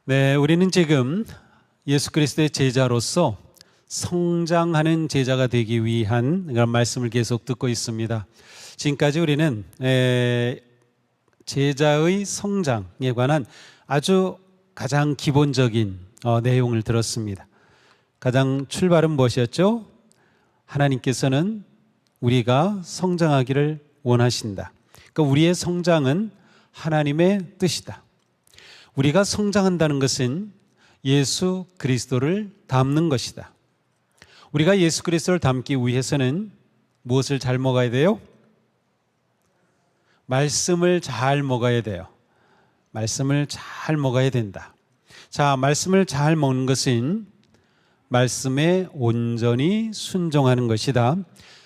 네, 우리는 지금 예수 그리스도의 제자로서 성장하는 제자가 되기 위한 그런 말씀을 계속 듣고 있습니다. 지금까지 우리는 제자의 성장에 관한 아주 가장 기본적인 내용을 들었습니다. 가장 출발은 무엇이었죠? 하나님께서는 우리가 성장하기를 원하신다. 그러니까 우리의 성장은 하나님의 뜻이다. 우리가 성장한다는 것은 예수 그리스도를 닮는 것이다. 우리가 예수 그리스도를 닮기 위해서는 무엇을 잘 먹어야 돼요? 말씀을 잘 먹어야 돼요. 말씀을 잘 먹어야 된다. 자, 말씀을 잘 먹는 것은 말씀에 온전히 순종하는 것이다.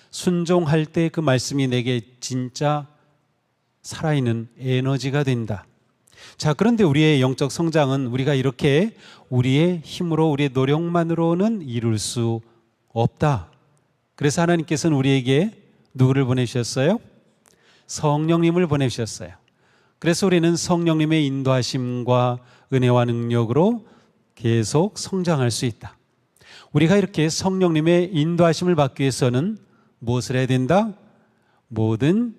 순종할 때 그 말씀이 내게 진짜 살아있는 에너지가 된다. 자, 그런데 우리의 영적 성장은 우리가 이렇게 우리의 힘으로, 우리의 노력만으로는 이룰 수 없다. 그래서 하나님께서는 우리에게 누구를 보내주셨어요? 성령님을 보내주셨어요. 그래서 우리는 성령님의 인도하심과 은혜와 능력으로 계속 성장할 수 있다. 우리가 이렇게 성령님의 인도하심을 받기 위해서는 무엇을 해야 된다? 모든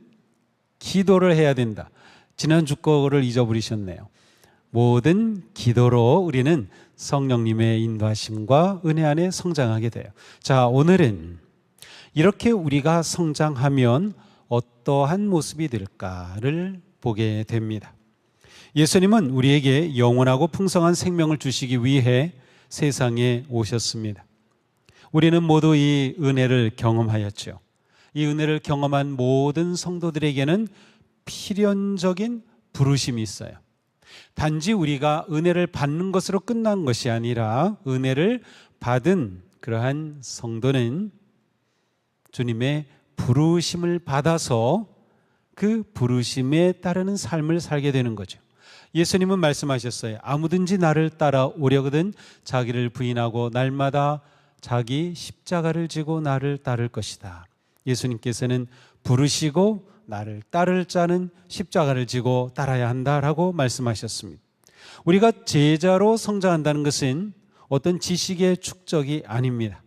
기도를 해야 된다. 지난주 거를 잊어버리셨네요. 모든 기도로 우리는 성령님의 인도하심과 은혜 안에 성장하게 돼요. 자, 오늘은 이렇게 우리가 성장하면 어떠한 모습이 될까를 보게 됩니다. 예수님은 우리에게 영원하고 풍성한 생명을 주시기 위해 세상에 오셨습니다. 우리는 모두 이 은혜를 경험하였죠. 이 은혜를 경험한 모든 성도들에게는 필연적인 부르심이 있어요. 단지 우리가 은혜를 받는 것으로 끝난 것이 아니라 은혜를 받은 그러한 성도는 주님의 부르심을 받아서 그 부르심에 따르는 삶을 살게 되는 거죠. 예수님은 말씀하셨어요. 아무든지 나를 따라오려거든 자기를 부인하고 날마다 자기 십자가를 지고 나를 따를 것이다. 예수님께서는 부르시고 나를 따를 자는 십자가를 지고 따라야 한다라고 말씀하셨습니다. 우리가 제자로 성장한다는 것은 어떤 지식의 축적이 아닙니다.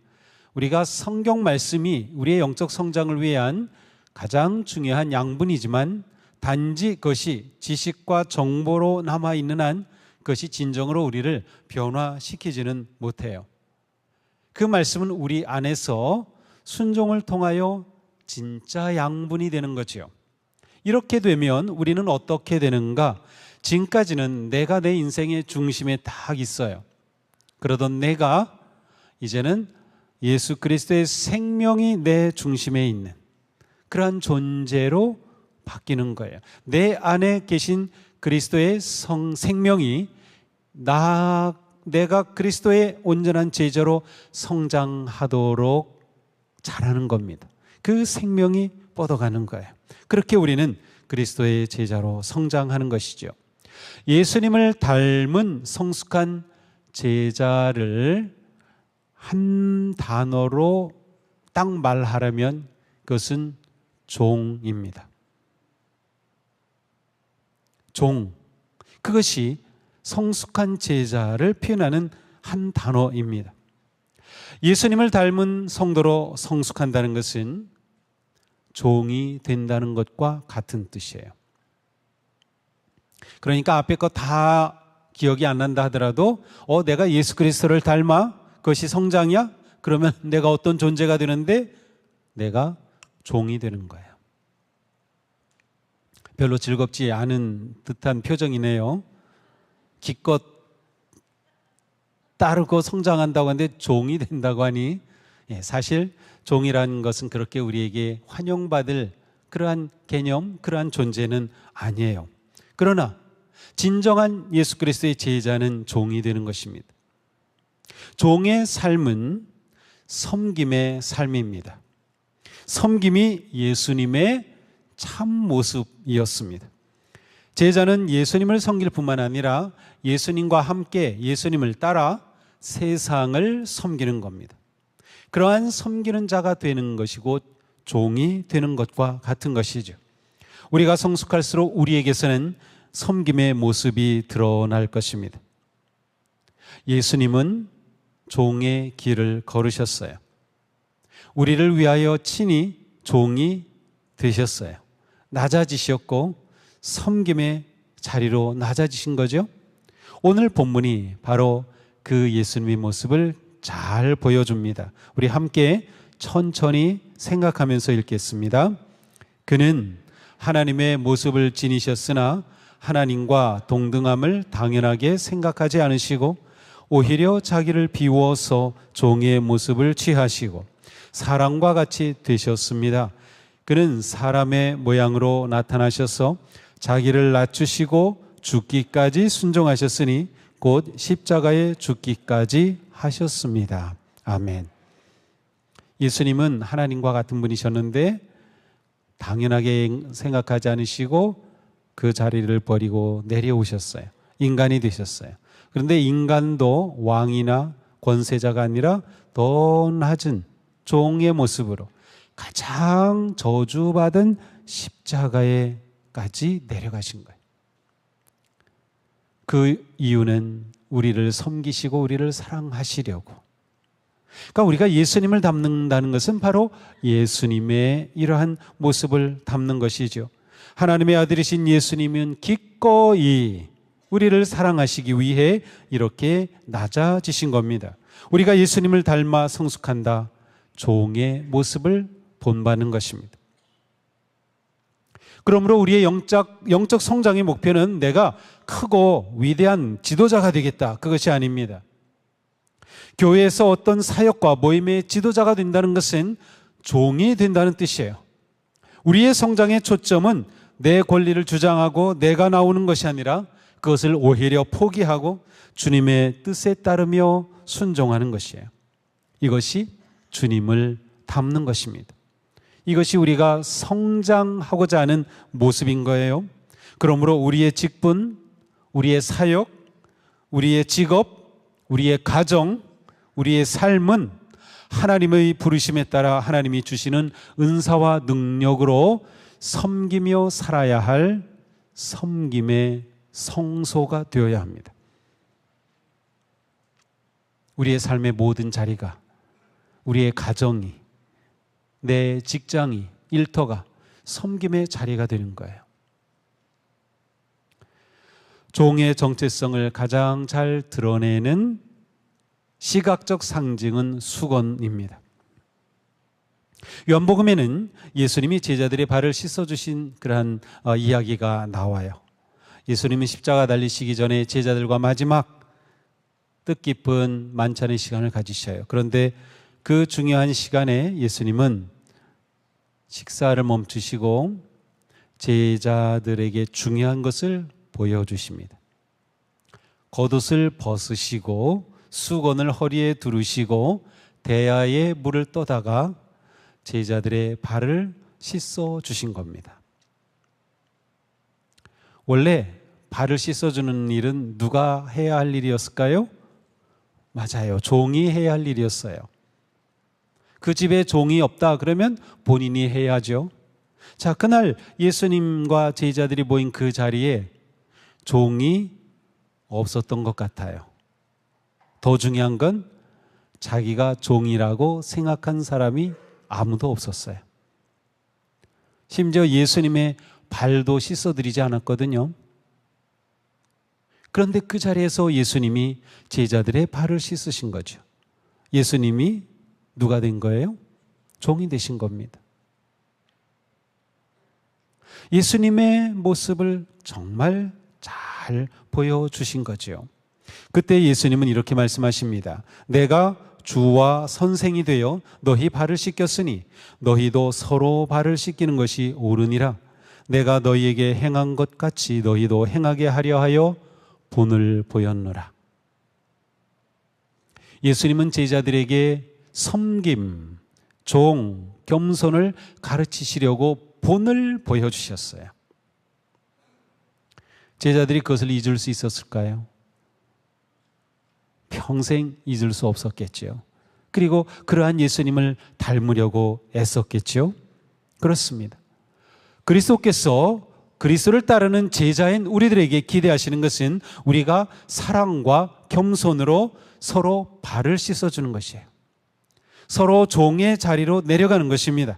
우리가 성경 말씀이 우리의 영적 성장을 위한 가장 중요한 양분이지만 단지 그것이 지식과 정보로 남아있는 한 그것이 진정으로 우리를 변화시키지는 못해요. 그 말씀은 우리 안에서 순종을 통하여 진짜 양분이 되는 거죠. 이렇게 되면 우리는 어떻게 되는가? 지금까지는 내가 내 인생의 중심에 딱 있어요. 그러던 내가 이제는 예수 그리스도의 생명이 내 중심에 있는 그러한 존재로 바뀌는 거예요. 내 안에 계신 그리스도의 생명이 내가 그리스도의 온전한 제자로 성장하도록 잘하는 겁니다. 그 생명이 뻗어가는 거예요. 그렇게 우리는 그리스도의 제자로 성장하는 것이죠. 예수님을 닮은 성숙한 제자를 한 단어로 딱 말하라면 그것은 종입니다. 종. 그것이 성숙한 제자를 표현하는 한 단어입니다. 예수님을 닮은 성도로 성숙한다는 것은 종이 된다는 것과 같은 뜻이에요. 그러니까 앞에 거 다 기억이 안 난다 하더라도 내가 예수 그리스도를 닮아? 그것이 성장이야? 그러면 내가 어떤 존재가 되는데? 내가 종이 되는 거예요. 별로 즐겁지 않은 듯한 표정이네요. 기껏 따르고 성장한다고 하는데 종이 된다고 하니 사실 종이라는 것은 그렇게 우리에게 환영받을 그러한 개념, 그러한 존재는 아니에요. 그러나 진정한 예수 그리스도의 제자는 종이 되는 것입니다. 종의 삶은 섬김의 삶입니다. 섬김이 예수님의 참 모습이었습니다. 제자는 예수님을 섬길 뿐만 아니라 예수님과 함께 예수님을 따라 세상을 섬기는 겁니다. 그러한 섬기는 자가 되는 것이 곧 종이 되는 것과 같은 것이죠. 우리가 성숙할수록 우리에게서는 섬김의 모습이 드러날 것입니다. 예수님은 종의 길을 걸으셨어요. 우리를 위하여 친히 종이 되셨어요. 낮아지셨고 섬김의 자리로 낮아지신 거죠. 오늘 본문이 바로 그 예수님의 모습을 잘 보여줍니다. 우리 함께 천천히 생각하면서 읽겠습니다. 그는 하나님의 모습을 지니셨으나 하나님과 동등함을 당연하게 생각하지 않으시고 오히려 자기를 비워서 종의 모습을 취하시고 사람과 같이 되셨습니다. 그는 사람의 모양으로 나타나셔서 자기를 낮추시고 죽기까지 순종하셨으니 곧 십자가에 죽기까지 하셨습니다. 아멘. 예수님은 하나님과 같은 분이셨는데 당연하게 생각하지 않으시고 그 자리를 버리고 내려오셨어요. 인간이 되셨어요. 그런데 인간도 왕이나 권세자가 아니라 더 낮은 종의 모습으로 가장 저주받은 십자가에까지 내려가신 거예요. 그 이유는 우리를 섬기시고 우리를 사랑하시려고. 그러니까 우리가 예수님을 닮는다는 것은 바로 예수님의 이러한 모습을 닮는 것이죠. 하나님의 아들이신 예수님은 기꺼이 우리를 사랑하시기 위해 이렇게 낮아지신 겁니다. 우리가 예수님을 닮아 성숙한다. 종의 모습을 본받는 것입니다. 그러므로 우리의 영적 성장의 목표는 내가 크고 위대한 지도자가 되겠다. 그것이 아닙니다. 교회에서 어떤 사역과 모임의 지도자가 된다는 것은 종이 된다는 뜻이에요. 우리의 성장의 초점은 내 권리를 주장하고 내가 나오는 것이 아니라 그것을 오히려 포기하고 주님의 뜻에 따르며 순종하는 것이에요. 이것이 주님을 닮는 것입니다. 이것이 우리가 성장하고자 하는 모습인 거예요. 그러므로 우리의 직분, 우리의 사역, 우리의 직업, 우리의 가정, 우리의 삶은 하나님의 부르심에 따라 하나님이 주시는 은사와 능력으로 섬기며 살아야 할 섬김의 성소가 되어야 합니다. 우리의 삶의 모든 자리가, 우리의 가정이, 내 직장이, 일터가 섬김의 자리가 되는 거예요. 종의 정체성을 가장 잘 드러내는 시각적 상징은 수건입니다. 요한복음에는 예수님이 제자들의 발을 씻어주신 그러한 이야기가 나와요. 예수님은 십자가 달리시기 전에 제자들과 마지막 뜻깊은 만찬의 시간을 가지셔요. 그런데 그 중요한 시간에 예수님은 식사를 멈추시고 제자들에게 중요한 것을 보여주십니다. 겉옷을 벗으시고 수건을 허리에 두르시고 대야에 물을 떠다가 제자들의 발을 씻어 주신 겁니다. 원래 발을 씻어주는 일은 누가 해야 할 일이었을까요? 맞아요. 종이 해야 할 일이었어요. 그 집에 종이 없다 그러면 본인이 해야죠. 자, 그날 예수님과 제자들이 모인 그 자리에 종이 없었던 것 같아요. 더 중요한 건 자기가 종이라고 생각한 사람이 아무도 없었어요. 심지어 예수님의 발도 씻어드리지 않았거든요. 그런데 그 자리에서 예수님이 제자들의 발을 씻으신 거죠. 예수님이 누가 된 거예요? 종이 되신 겁니다. 예수님의 모습을 정말 잘 보여주신 거죠. 그때 예수님은 이렇게 말씀하십니다. 내가 주와 선생이 되어 너희 발을 씻겼으니 너희도 서로 발을 씻기는 것이 옳으니라. 내가 너희에게 행한 것 같이 너희도 행하게 하려 하여 본을 보였노라. 예수님은 제자들에게 섬김, 종, 겸손을 가르치시려고 본을 보여주셨어요. 제자들이 그것을 잊을 수 있었을까요? 평생 잊을 수 없었겠죠. 그리고 그러한 예수님을 닮으려고 애썼겠죠. 그렇습니다. 그리스도께서 그리스도를 따르는 제자인 우리들에게 기대하시는 것은 우리가 사랑과 겸손으로 서로 발을 씻어주는 것이에요. 서로 종의 자리로 내려가는 것입니다.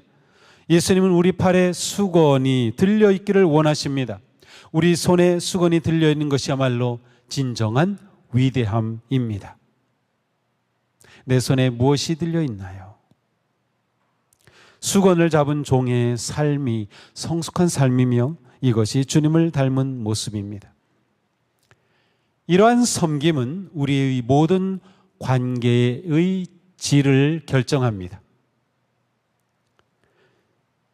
예수님은 우리 팔에 수건이 들려있기를 원하십니다. 우리 손에 수건이 들려있는 것이야말로 진정한 위대함입니다. 내 손에 무엇이 들려있나요? 수건을 잡은 종의 삶이 성숙한 삶이며 이것이 주님을 닮은 모습입니다. 이러한 섬김은 우리의 모든 관계의 질을 결정합니다.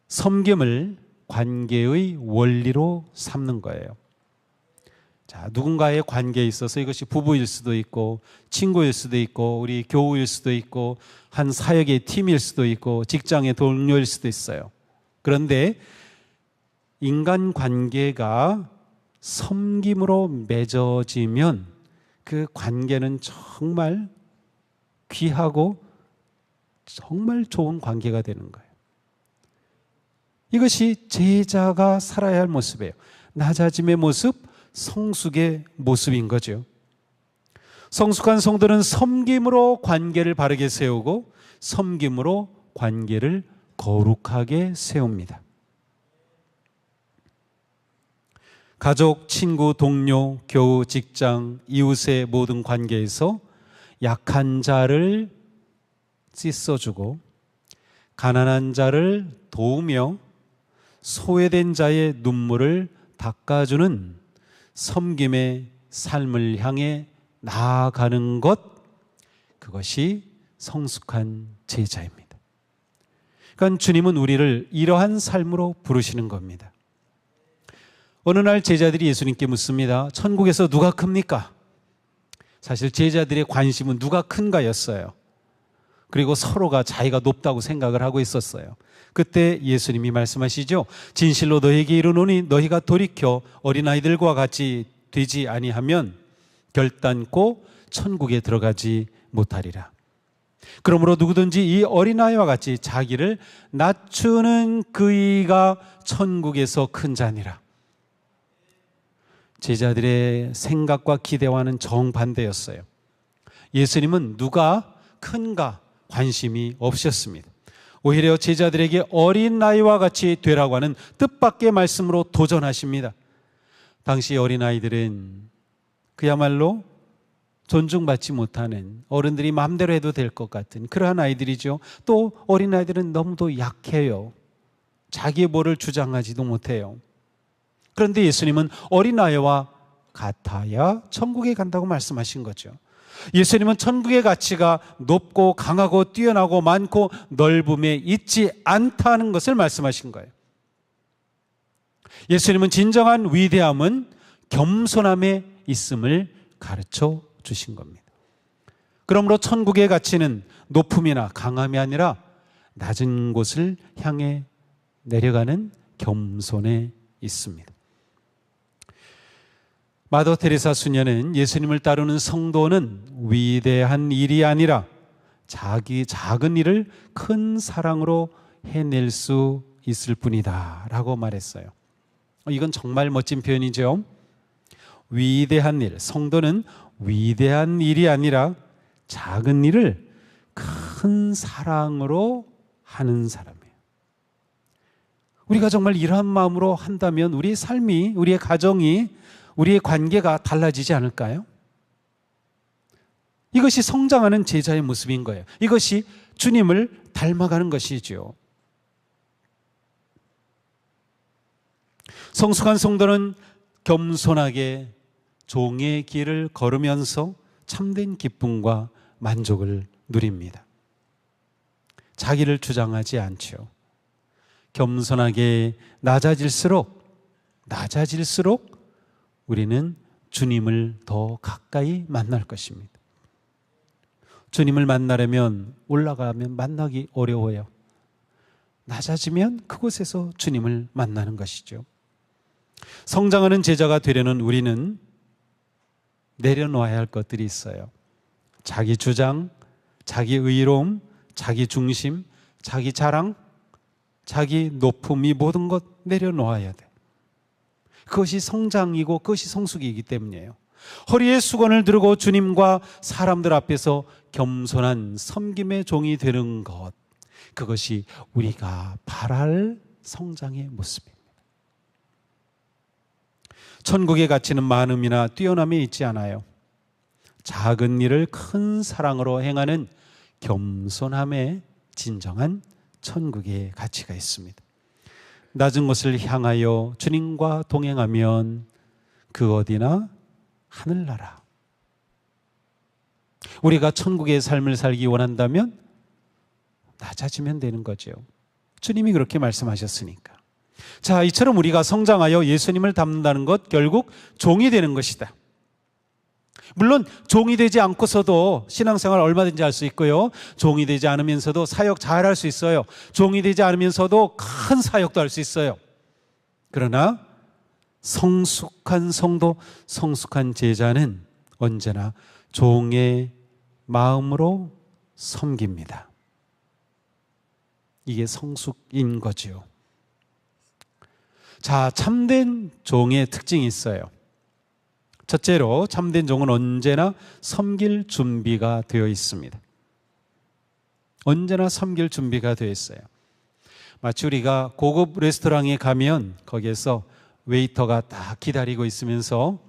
섬김을 관계의 원리로 삼는 거예요. 자, 누군가의 관계에 있어서 이것이 부부일 수도 있고 친구일 수도 있고 우리 교우일 수도 있고 한 사역의 팀일 수도 있고 직장의 동료일 수도 있어요. 그런데 인간 관계가 섬김으로 맺어지면 그 관계는 정말 귀하고 정말 좋은 관계가 되는 거예요. 이것이 제자가 살아야 할 모습이에요. 낮아짐의 모습, 성숙의 모습인 거죠. 성숙한 성도는 섬김으로 관계를 바르게 세우고 섬김으로 관계를 거룩하게 세웁니다. 가족, 친구, 동료, 교우, 직장, 이웃의 모든 관계에서 약한 자를 씻어주고 가난한 자를 도우며 소외된 자의 눈물을 닦아주는 섬김의 삶을 향해 나아가는 것, 그것이 성숙한 제자입니다. 그러니까 주님은 우리를 이러한 삶으로 부르시는 겁니다. 어느 날 제자들이 예수님께 묻습니다. 천국에서 누가 큽니까? 사실 제자들의 관심은 누가 큰가였어요. 그리고 서로가 자기가 높다고 생각을 하고 있었어요. 그때 예수님이 말씀하시죠. 진실로 너희에게 이르노니 너희가 돌이켜 어린아이들과 같이 되지 아니하면 결단코 천국에 들어가지 못하리라. 그러므로 누구든지 이 어린아이와 같이 자기를 낮추는 그이가 천국에서 큰 자니라. 제자들의 생각과 기대와는 정반대였어요. 예수님은 누가 큰가 관심이 없으셨습니다. 오히려 제자들에게 어린아이와 같이 되라고 하는 뜻밖의 말씀으로 도전하십니다. 당시 어린아이들은 그야말로 존중받지 못하는, 어른들이 마음대로 해도 될 것 같은 그러한 아이들이죠. 또 어린아이들은 너무도 약해요. 자기의 뭐를 주장하지도 못해요. 그런데 예수님은 어린아이와 같아야 천국에 간다고 말씀하신 거죠. 예수님은 천국의 가치가 높고 강하고 뛰어나고 많고 넓음에 있지 않다는 것을 말씀하신 거예요. 예수님은 진정한 위대함은 겸손함에 있음을 가르쳐 주신 겁니다. 그러므로 천국의 가치는 높음이나 강함이 아니라 낮은 곳을 향해 내려가는 겸손에 있습니다. 마더 테레사 수녀는 예수님을 따르는 성도는 위대한 일이 아니라 자기 작은 일을 큰 사랑으로 해낼 수 있을 뿐이다 라고 말했어요. 이건 정말 멋진 표현이죠. 위대한 일, 성도는 위대한 일이 아니라 작은 일을 큰 사랑으로 하는 사람이에요. 우리가 정말 이러한 마음으로 한다면 우리의 삶이, 우리의 가정이, 우리의 관계가 달라지지 않을까요? 이것이 성장하는 제자의 모습인 거예요. 이것이 주님을 닮아가는 것이죠. 성숙한 성도는 겸손하게 종의 길을 걸으면서 참된 기쁨과 만족을 누립니다. 자기를 주장하지 않죠. 겸손하게 낮아질수록 우리는 주님을 더 가까이 만날 것입니다. 주님을 만나려면 올라가면 만나기 어려워요. 낮아지면 그곳에서 주님을 만나는 것이죠. 성장하는 제자가 되려는 우리는 내려놓아야 할 것들이 있어요. 자기 주장, 자기 의로움, 자기 중심, 자기 자랑, 자기 높음, 이 모든 것 내려놓아야 돼. 그것이 성장이고 그것이 성숙이기 때문이에요. 허리에 수건을 들고 주님과 사람들 앞에서 겸손한 섬김의 종이 되는 것, 그것이 우리가 바랄 성장의 모습입니다. 천국의 가치는 많음이나 뛰어남에 있지 않아요. 작은 일을 큰 사랑으로 행하는 겸손함에 진정한 천국의 가치가 있습니다. 낮은 곳을 향하여 주님과 동행하면 그 어디나 하늘나라. 우리가 천국의 삶을 살기 원한다면 낮아지면 되는 거죠. 주님이 그렇게 말씀하셨으니까. 자, 이처럼 우리가 성장하여 예수님을 닮는다는 것, 결국 종이 되는 것이다. 물론 종이 되지 않고서도 신앙생활 얼마든지 할 수 있고요, 종이 되지 않으면서도 사역 잘 할 수 있어요. 종이 되지 않으면서도 큰 사역도 할 수 있어요. 그러나 성숙한 성도, 성숙한 제자는 언제나 종의 마음으로 섬깁니다. 이게 성숙인 거지요. 자, 참된 종의 특징이 있어요. 첫째로, 참된 종은 언제나 섬길 준비가 되어 있습니다. 언제나 섬길 준비가 되어 있어요. 마치 우리가 고급 레스토랑에 가면 거기에서 웨이터가 딱 기다리고 있으면서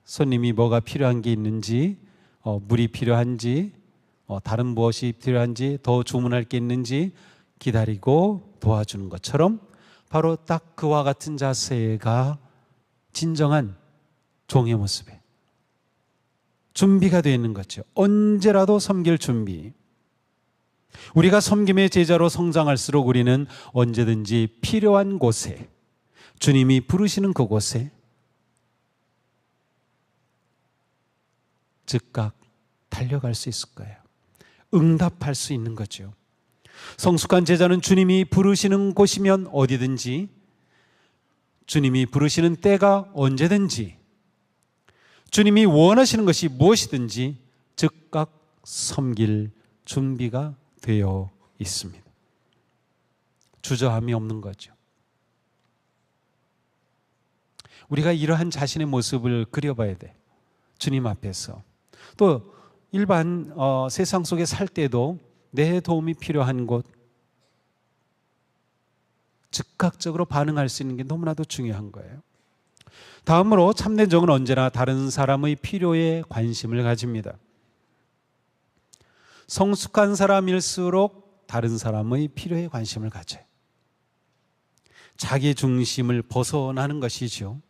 손님이 뭐가 필요한 게 있는지, 물이 필요한지, 다른 무엇이 필요한지, 더 주문할 게 있는지 기다리고 도와주는 것처럼, 바로 딱 그와 같은 자세가 진정한 종의 모습에 준비가 되어 있는 거죠. 언제라도 섬길 준비. 우리가 섬김의 제자로 성장할수록 우리는 언제든지 필요한 곳에, 주님이 부르시는 그곳에 즉각 달려갈 수 있을 거예요. 응답할 수 있는 거죠. 성숙한 제자는 주님이 부르시는 곳이면 어디든지, 주님이 부르시는 때가 언제든지, 주님이 원하시는 것이 무엇이든지 즉각 섬길 준비가 되어 있습니다. 주저함이 없는 거죠. 우리가 이러한 자신의 모습을 그려봐야 돼. 주님 앞에서. 또 일반 세상 속에 살 때도 내 도움이 필요한 곳, 즉각적으로 반응할 수 있는 게 너무나도 중요한 거예요. 다음으로, 참된 종은 언제나 다른 사람의 필요에 관심을 가집니다. 성숙한 사람일수록 다른 사람의 필요에 관심을 가져요. 자기 중심을 벗어나는 것이죠.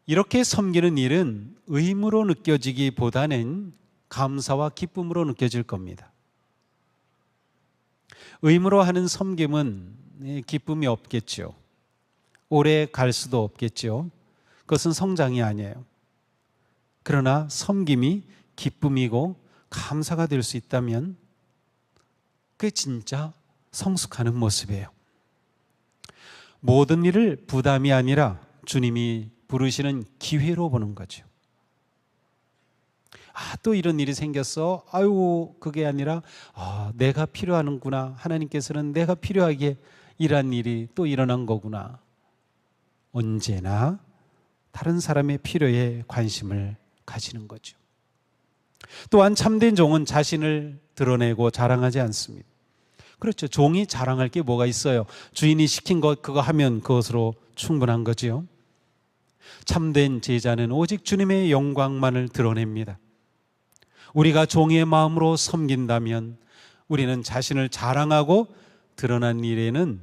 이렇게 섬기는 일은 의무로 느껴지기보다는 감사와 기쁨으로 느껴질 겁니다. 의무로 하는 섬김은 기쁨이 없겠죠. 오래 갈 수도 없겠죠. 그것은 성장이 아니에요. 그러나 섬김이 기쁨이고 감사가 될 수 있다면 그게 진짜 성숙하는 모습이에요. 모든 일을 부담이 아니라 주님이 부르시는 기회로 보는 거죠. 또 이런 일이 생겼어. 아유, 그게 아니라 내가 필요하는구나. 하나님께서는 내가 필요하게 일한 일이 또 일어난 거구나. 언제나 다른 사람의 필요에 관심을 가지는 거죠. 또한 참된 종은 자신을 드러내고 자랑하지 않습니다. 그렇죠. 종이 자랑할 게 뭐가 있어요? 주인이 시킨 것 그거 하면 그것으로 충분한 거지요. 참된 제자는 오직 주님의 영광만을 드러냅니다. 우리가 종의 마음으로 섬긴다면 우리는 자신을 자랑하고 드러난 일에는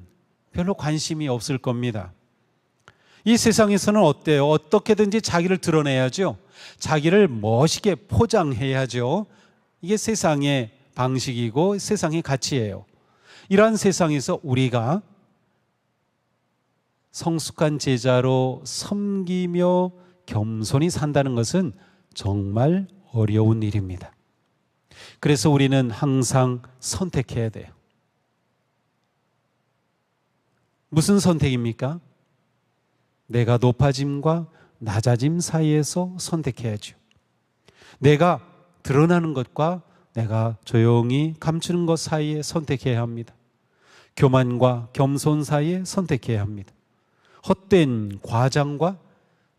별로 관심이 없을 겁니다. 이 세상에서는 어때요? 어떻게든지 자기를 드러내야죠. 자기를 멋있게 포장해야죠. 이게 세상의 방식이고 세상의 가치예요. 이러한 세상에서 우리가 성숙한 제자로 섬기며 겸손히 산다는 것은 정말 어려운 일입니다. 그래서 우리는 항상 선택해야 돼요. 무슨 선택입니까? 내가 높아짐과 낮아짐 사이에서 선택해야죠. 내가 드러나는 것과 내가 조용히 감추는 것 사이에 선택해야 합니다. 교만과 겸손 사이에 선택해야 합니다. 헛된 과장과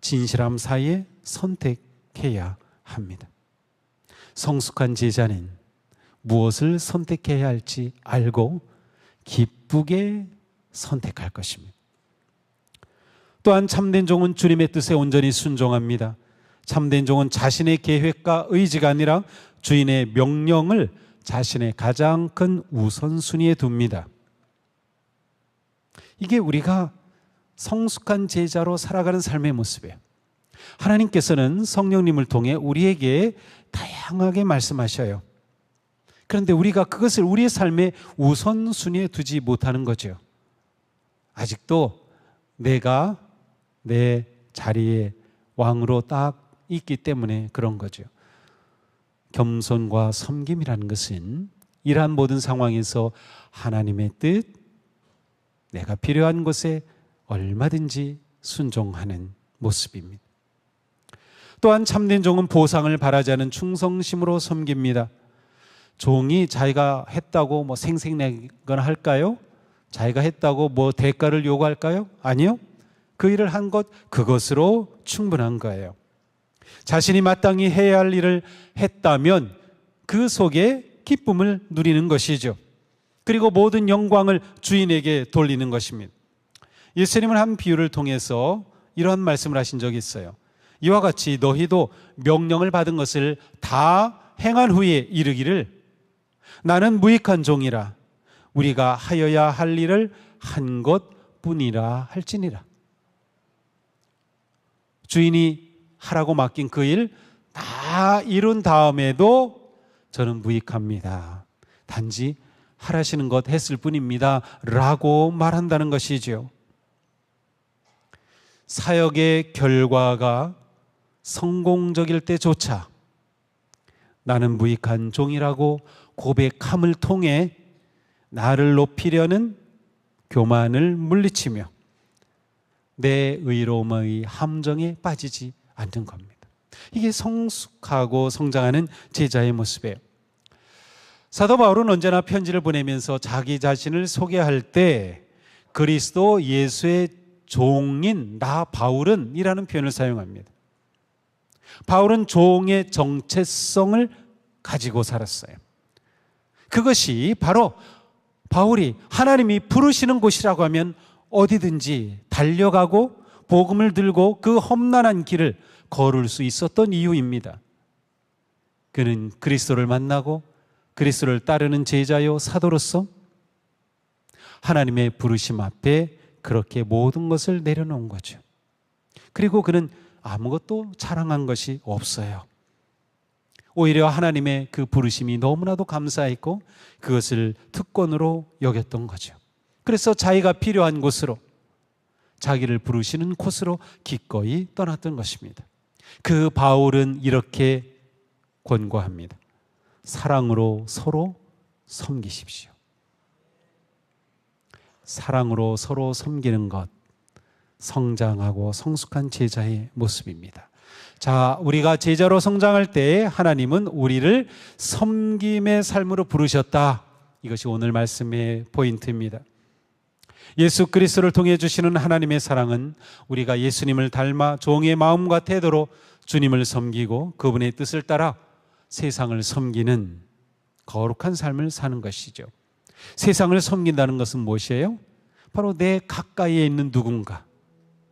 진실함 사이에 선택해야 합니다. 성숙한 제자는 무엇을 선택해야 할지 알고 기쁘게 선택할 것입니다. 또한 참된 종은 주님의 뜻에 온전히 순종합니다. 참된 종은 자신의 계획과 의지가 아니라 주인의 명령을 자신의 가장 큰 우선순위에 둡니다. 이게 우리가 성숙한 제자로 살아가는 삶의 모습이에요. 하나님께서는 성령님을 통해 우리에게 다양하게 말씀하셔요. 그런데 우리가 그것을 우리의 삶의 우선순위에 두지 못하는 거죠. 아직도 내가 내 자리에 왕으로 딱 있기 때문에 그런 거죠. 겸손과 섬김이라는 것은 이러한 모든 상황에서 하나님의 뜻, 내가 필요한 곳에 얼마든지 순종하는 모습입니다. 또한 참된 종은 보상을 바라지 않은 충성심으로 섬깁니다. 종이 자기가 했다고 생색내거나 할까요? 자기가 했다고 대가를 요구할까요? 아니요. 그 일을 한 것, 그것으로 충분한 거예요. 자신이 마땅히 해야 할 일을 했다면 그 속에 기쁨을 누리는 것이죠. 그리고 모든 영광을 주인에게 돌리는 것입니다. 예수님은 한 비유를 통해서 이러한 말씀을 하신 적이 있어요. 이와 같이 너희도 명령을 받은 것을 다 행한 후에 이르기를 나는 무익한 종이라 우리가 하여야 할 일을 한 것뿐이라 할지니라. 주인이 하라고 맡긴 그 일 다 이룬 다음에도 저는 무익합니다. 단지 하라시는 것 했을 뿐입니다. 라고 말한다는 것이죠. 사역의 결과가 성공적일 때조차 나는 무익한 종이라고 고백함을 통해 나를 높이려는 교만을 물리치며 내 의로움의 함정에 빠지지 않는 겁니다. 이게 성숙하고 성장하는 제자의 모습이에요. 사도 바울은 언제나 편지를 보내면서 자기 자신을 소개할 때 그리스도 예수의 종인 나 바울은 이라는 표현을 사용합니다. 바울은 종의 정체성을 가지고 살았어요. 그것이 바로 바울이 하나님이 부르시는 곳이라고 하면 어디든지 달려가고 복음을 들고 그 험난한 길을 걸을 수 있었던 이유입니다. 그는 그리스도를 만나고 그리스도를 따르는 제자요 사도로서 하나님의 부르심 앞에 그렇게 모든 것을 내려놓은 거죠. 그리고 그는 아무것도 자랑한 것이 없어요. 오히려 하나님의 그 부르심이 너무나도 감사했고 그것을 특권으로 여겼던 거죠. 그래서 자기가 필요한 곳으로, 자기를 부르시는 곳으로 기꺼이 떠났던 것입니다. 그 바울은 이렇게 권고합니다. 사랑으로 서로 섬기십시오. 사랑으로 서로 섬기는 것, 성장하고 성숙한 제자의 모습입니다. 자, 우리가 제자로 성장할 때 하나님은 우리를 섬김의 삶으로 부르셨다. 이것이 오늘 말씀의 포인트입니다. 예수 그리스도를 통해 주시는 하나님의 사랑은 우리가 예수님을 닮아 종의 마음과 태도로 주님을 섬기고 그분의 뜻을 따라 세상을 섬기는 거룩한 삶을 사는 것이죠. 세상을 섬긴다는 것은 무엇이에요? 바로 내 가까이에 있는 누군가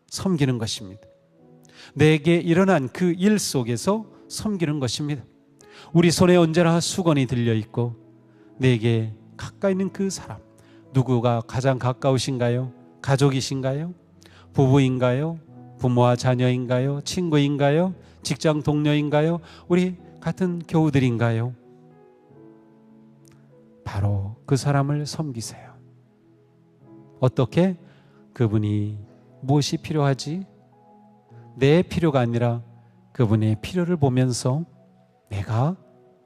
섬기는 것입니다. 내게 일어난 그 일 속에서 섬기는 것입니다. 우리 손에 언제나 수건이 들려있고 내게 가까이 있는 그 사람, 누구가 가장 가까우신가요? 가족이신가요? 부부인가요? 부모와 자녀인가요? 친구인가요? 직장 동료인가요? 우리 같은 교우들인가요? 바로 그 사람을 섬기세요. 어떻게? 그분이 무엇이 필요하지? 내 필요가 아니라 그분의 필요를 보면서 내가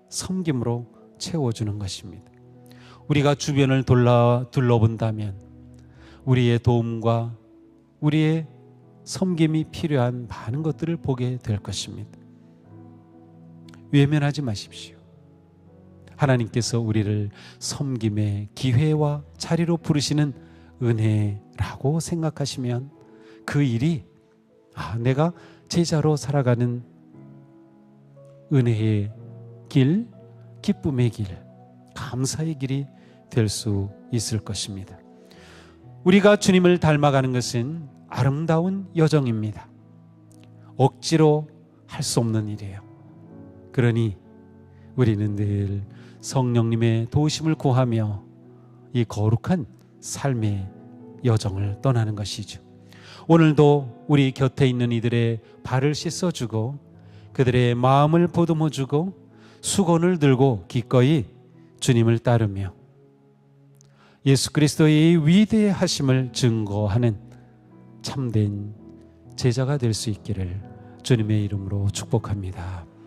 섬김으로 채워주는 것입니다. 우리가 주변을 둘러본다면 우리의 도움과 우리의 섬김이 필요한 많은 것들을 보게 될 것입니다. 외면하지 마십시오. 하나님께서 우리를 섬김의 기회와 자리로 부르시는 은혜라고 생각하시면 그 일이 내가 제자로 살아가는 은혜의 길, 기쁨의 길, 감사의 길이 될 수 있을 것입니다. 우리가 주님을 닮아가는 것은 아름다운 여정입니다. 억지로 할 수 없는 일이에요. 그러니 우리는 늘 성령님의 도우심을 구하며 이 거룩한 삶의 여정을 떠나는 것이죠. 오늘도 우리 곁에 있는 이들의 발을 씻어주고 그들의 마음을 보듬어주고 수건을 들고 기꺼이 주님을 따르며 예수 그리스도의 위대하심을 증거하는 참된 제자가 될 수 있기를 주님의 이름으로 축복합니다.